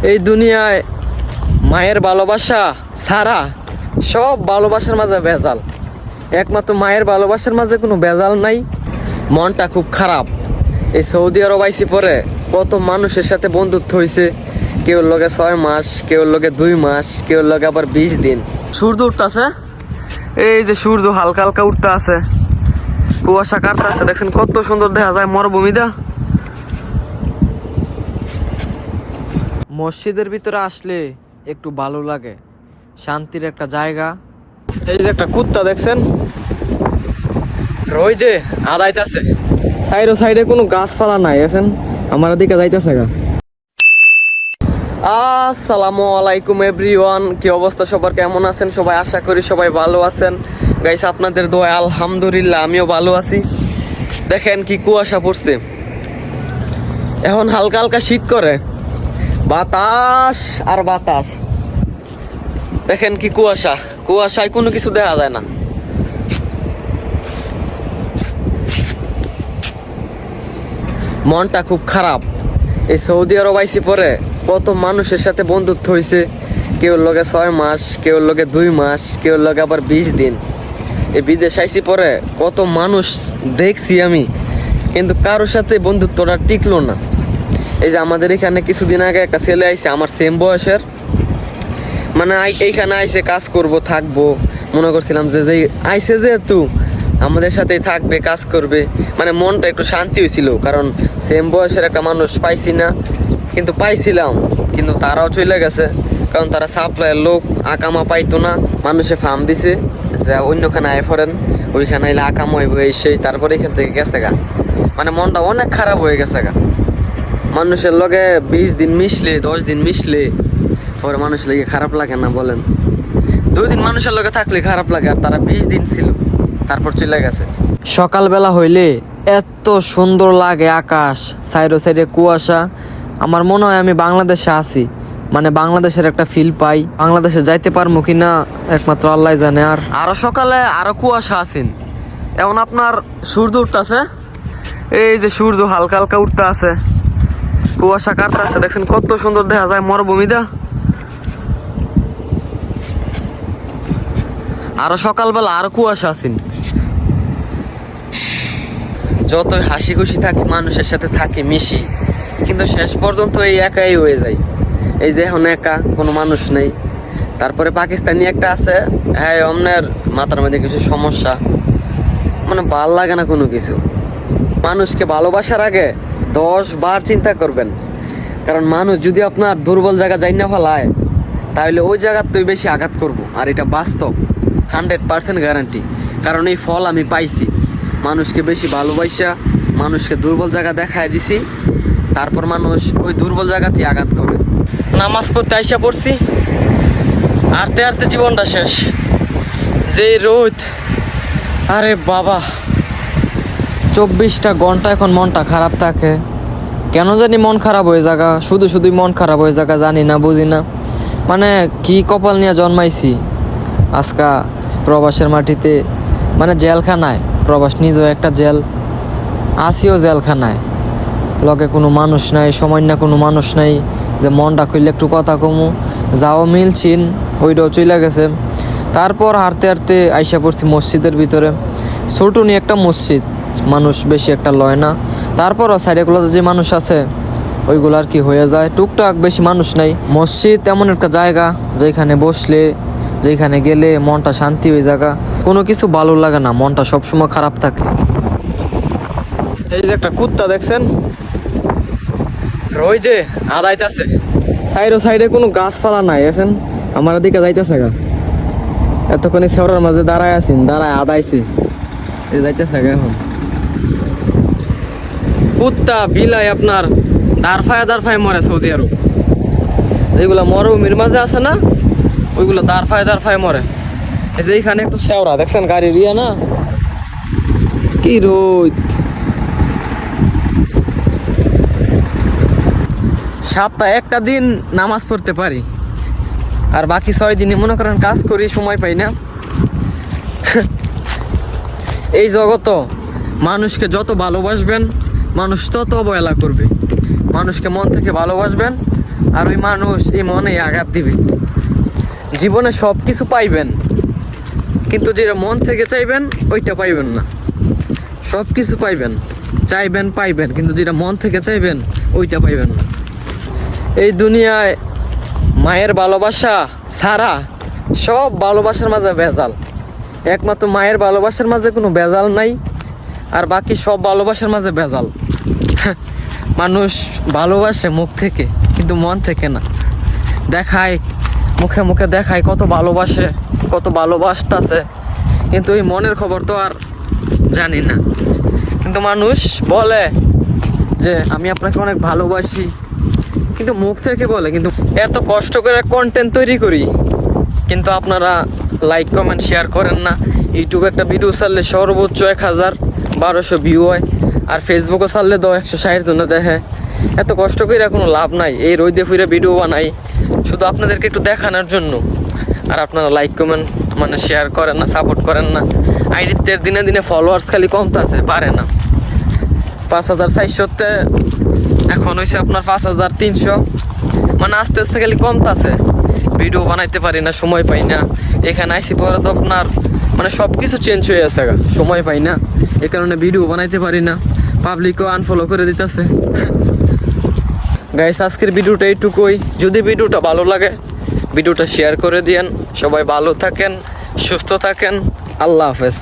এই দুনিয়ায় মায়ের ভালোবাসা ছাড়া সব ভালোবাসার মাঝে ভেজাল। একমাত্র মায়ের ভালোবাসার মাঝে কোনো ভেজাল নাই। মনটা খুব খারাপ। এই সৌদি আরব আইসি পরে কত মানুষের সাথে বন্ধুত্ব হয়েছে। কেউ লগে 6 মাস, কেউ লগে 2 মাস, কেউ লগে আবার 20 দিন। সূর্য উঠতেছে, এই যে সূর্য হালকা হালকা উঠতে আছে, কুয়াশা কাটতে আছে, দেখছেন কত সুন্দর দেখা যায় মরুভূমিটা। মসজিদের ভিতরে আসলে একটু ভালো লাগে, শান্তির একটা জায়গা। এই যে একটা কুত্তা দেখছেন রইদে আদাইতেছে, সাইডে কোনো গাছপালা নাই, আছেন আমার দিকে যাইতেছে গা। আসসালামু আলাইকুম এভরিওয়ান, কি অবস্থা সবার, কেমন আছেন সবাই? আশা করি সবাই ভালো আছেন গাইস। আপনাদের দোয়া আলহামদুলিল্লাহ আমিও ভালো আছি। দেখেন কি কুয়াশা পড়ছে, এখন হালকা হালকা শীত করে, বাতাস আর বাতাস। দেখেন কি কুয়াশা, কুয়াশায় কোনো কিছু দেখা যায় না। মনটা খুব খারাপ। এই সৌদি আরব আইসি পরে কত মানুষের সাথে বন্ধুত্ব হয়েছে। কেউ লগে 6 মাস, কেউ লগে 2 মাস, কেউ লগে আবার 20 দিন। এই বিদেশ আইসি পরে কত মানুষ দেখছি আমি, কিন্তু কারোর সাথে বন্ধুত্বটা টিকলো না। এই যে আমাদের এখানে কিছুদিন আগে একটা ছেলে আইছে আমার সেম বয়সের, মানে এইখানে আইসে কাজ করব থাকবো, মনে করছিলাম যে আইসে যেহেতু আমাদের সাথেই থাকবে, কাজ করবে, মানে মনটা একটু শান্তি হয়েছিল। কারণ সেম বয়সের একটা মানুষ পাইছি না, কিন্তু পাইছিলাম, কিন্তু তারাও চলে গেছে। কারণ তারা সাপ্লাইয়ের লোক, আকামা পাইতো না, মানুষে ফার্ম দিছে যে অন্যখানে আয় ফরেন, ওইখানে আইলে আকাম হইব এই সেই, তারপরে এখান থেকে গেছে গা। মানে মনটা অনেক খারাপ হয়ে গেছে গা। মানুষের লগে 20 দিন মিশলে, 10 দিন মিশলে পরে মানুষের লগে খারাপ লাগে না বলেন? 2 দিন মানুষের লগে থাকলে খারাপ লাগে, আর তারা 20 দিন ছিল, তারপর চলে গেছে। সকালবেলা হইলে এত সুন্দর লাগে আকাশ, সাইডে কুয়াশা। আমার মনে হয় আমি বাংলাদেশে আছি, মানে বাংলাদেশের একটা ফিল পাই। বাংলাদেশে যাইতে পারবো কিনা একমাত্র আল্লাহ জানে। আর আরো সকালে আরো কুয়াশা আছেন। এখন আপনার সূর্য উঠতেছে, এই যে সূর্য হালকা হালকা উঠতে আছে, কুয়াশা কাটতে আছে, দেখছেন কত সুন্দর দেখা যায় মরুভূমিটা। আরো সকালবেলা আরো কুয়াশা আছেন। যতই হাসি খুশি থাকি, মানুষের সাথে থাকি, মিশি, কিন্তু শেষ পর্যন্ত এই একাই হয়ে যায়। এই যে এখন একা, কোনো মানুষ নেই। তারপরে পাকিস্তানি একটা আছে, হ্যাঁ অমনের মাথার মধ্যে কিছু সমস্যা, মানে ভাল লাগে না কোনো কিছু। মানুষকে ভালোবাসার আগে 10 বার চিন্তা করবেন, কারণ মানুষ যদি আপনার দুর্বল জায়গা যাই না ফেলায়, তাহলে ওই জায়গাতেই বেশি আঘাত করব। আর এটা বাস্তব, 100% গ্যারান্টি। কারণ এই ফল আমি পাইছি। মানুষকে বেশি ভালোবাসা, মানুষকে দুর্বল জায়গা দেখায় দিছি, তারপর মানুষ ওই দুর্বল জায়গাতেই আঘাত করে। নামাজ পড়তে আইসা পড়ছি, হাঁটতে হাঁটতে জীবনটা শেষ। যে রোদ, আরে বাবা, 24টা ঘন্টা এখন মনটা খারাপ থাকে। কেন জানি মন খারাপ হয়ে জায়গা, শুধুই মন খারাপ হয়ে জায়গা, জানি না, বুঝি না। মানে কি কপাল নিয়ে জন্মাইছি আজকা প্রবাসের মাটিতে, মানে জেলখানায়। প্রবাস নিজেও একটা জেল, আসিও জেলখানায়, লগে কোনো মানুষ নাই, সময় না কোনো মানুষ নাই যে মনটা খুললে একটু কথা কমু। যাও মিলছিন, ওইটাও চলে গেছে। তারপর হাঁটতে হাঁটতে আইসা পড়ছি মসজিদের ভিতরে। ছোটো নিয়ে একটা মসজিদ, মানুষ বেশি একটা লয় না। তারপরও সাইডেগুলোতে যে মানুষ আছে ওইগুলো আর কি হয়ে যায়, টুকটাক, বেশি মানুষ নাই। মসজিদ এমন একটা জায়গা যেখানে বসলে, যেখানে গেলে মনটা শান্তি হয়ে জায়গা, কোনো কিছু ভালো লাগে না, মনটা সবসময় খারাপ থাকে। এই যে একটা কুত্তা দেখছেন রইদে আদাইতেছে, সাইডে কোনো গাছপালা নাই, আছেন আমার দিকে যাইতেছে গা। এতক্ষণে শেওড়ার মাঝে দাঁড়ায় আছেন, দাঁড়ায় আদাইছি, এই যাইতেছে গা। এখন কুত্তা বিলাই আপনার দাঁড়ফায় মরে সৌদি আরব। যেগুলো মরুভূমির মাঝে আছে না, ওইগুলো দাঁড়ফায় মরে। এই যে এইখানে একটু শেওড়া দেখছেন, গাড়ির ইয়া না, কি রোদ। সপ্তাহে একটা দিন নামাজ পড়তে পারি, আর বাকি 6 দিনই মনে করেন কাজ করি, সময় পাই না। এই জগত মানুষকে যত ভালোবাসবেন, মানুষ তত অবহেলা করবে। মানুষকে মন থেকে ভালোবাসবেন, আর ওই মানুষ এই মনে আঘাত দিবে। জীবনে সব কিছু পাইবেন, কিন্তু যেটা মন থেকে চাইবেন ওইটা পাইবেন না। সব কিছু পাইবেন, চাইবেন পাইবেন, কিন্তু যেটা মন থেকে চাইবেন ওইটা পাইবেন না। এই দুনিয়ায় মায়ের ভালোবাসা ছাড়া সব ভালোবাসার মাঝে ভেজাল। একমাত্র মায়ের ভালোবাসার মাঝে কোনো ভেজাল নাই, আর বাকি সব ভালোবাসার মাঝে ভেজাল। মানুষ ভালোবাসে মুখ থেকে, কিন্তু মন থেকে না। দেখায় মুখে মুখে দেখায় কত ভালোবাসে, কত ভালোবাসতেছে, কিন্তু এই মনের খবর তো আর জানি না। কিন্তু মানুষ বলে যে আমি আপনাকে অনেক ভালোবাসি, কিন্তু মুখ থেকে বলে। কিন্তু এত কষ্ট করে কন্টেন্ট তৈরি করি, কিন্তু আপনারা লাইক কমেন্ট শেয়ার করেন না। ইউটিউবে একটা ভিডিও ছাড়লে সর্বোচ্চ 1000-1200 ভিউ হয়, আর ফেসবুকও ছাড়লে 160 জন দেখে। এত কষ্ট করে কোনো লাভ নাই। এই রোদে ফিরে ভিডিও বানাই শুধু আপনাদেরকে একটু দেখানোর জন্য, আর আপনারা লাইক কমেন্ট মানে শেয়ার করেন না, সাপোর্ট করেন না। আইডিতে দিনে দিনে ফলোয়ার্স খালি কমতেছে, পারে না। 5400 এখন হয়েছে আপনার 5300, মানে আস্তে আস্তে খালি কমতেছে। ভিডিও বানাইতে পারি না, সময় পাই না। এখানে আইসি পরে তো আপনার মানে সব কিছু চেঞ্জ হয়ে গেছে, সময় পাই না, এ কারণে ভিডিও বানাইতে পারি না। পাবলিকও আনফলো করে দিতেছে। গাইস, আজকের ভিডিওটা এইটুকুই। যদি ভিডিওটা ভালো লাগে ভিডিওটা শেয়ার করে দিয়েন। সবাই ভালো থাকেন, সুস্থ থাকেন। আল্লাহ হাফেজ।